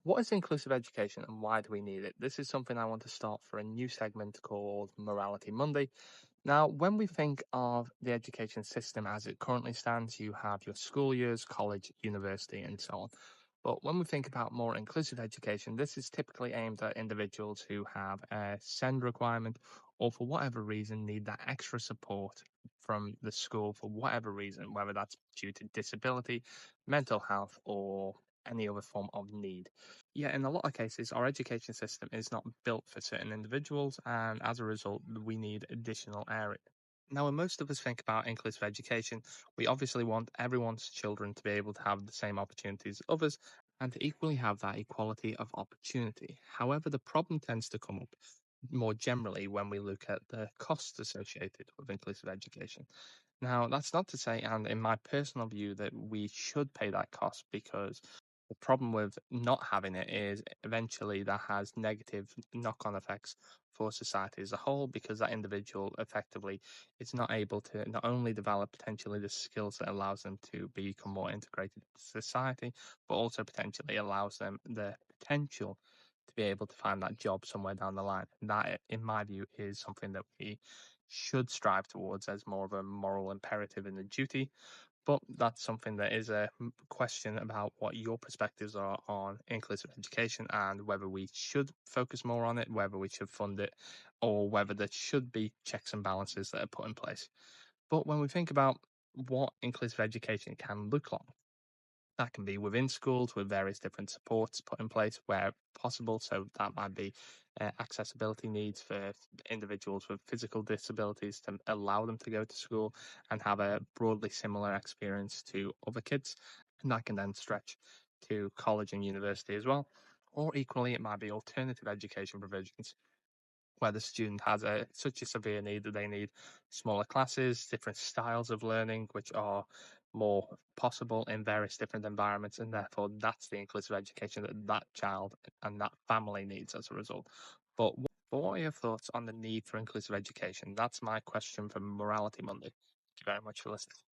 What is inclusive education and why do we need it? This is something I want to start for a new segment called Morality Monday. Now, when we think of the education system as it currently stands, you have your school years, college, university, and so on. But when we think about more inclusive education, this is typically aimed at individuals who have a SEND requirement or for whatever reason need that extra support from the school for whatever reason, whether that's due to disability, mental health, or any other form of need. Yeah, in a lot of cases, our education system is not built for certain individuals, and as a result, we need additional area. Now, when most of us think about inclusive education, we obviously want everyone's children to be able to have the same opportunities as others and to equally have that equality of opportunity. However, the problem tends to come up more generally when we look at the costs associated with inclusive education. Now, that's not to say, and in my personal view, that we should pay that cost because the problem with not having it is eventually that has negative knock on effects for society as a whole because that individual effectively is not able to not only develop potentially the skills that allows them to become more integrated into society, but also potentially allows them the potential to be able to find that job somewhere down the line. And that, in my view, is something that we should strive towards as more of a moral imperative and a duty. But that's something that is a question about what your perspectives are on inclusive education and whether we should focus more on it, whether we should fund it, or whether there should be checks and balances that are put in place. But when we think about what inclusive education can look like, that can be within schools with various different supports put in place where possible. So that might be accessibility needs for individuals with physical disabilities to allow them to go to school and have a broadly similar experience to other kids. And that can then stretch to college and university as well. Or equally, it might be alternative education provisions where the student has such a severe need that they need smaller classes, different styles of learning, which are more possible in various different environments, and therefore that's the inclusive education that that child and that family needs as a result. But what are your thoughts on the need for inclusive education? That's my question for Morality Monday. Thank you very much for listening.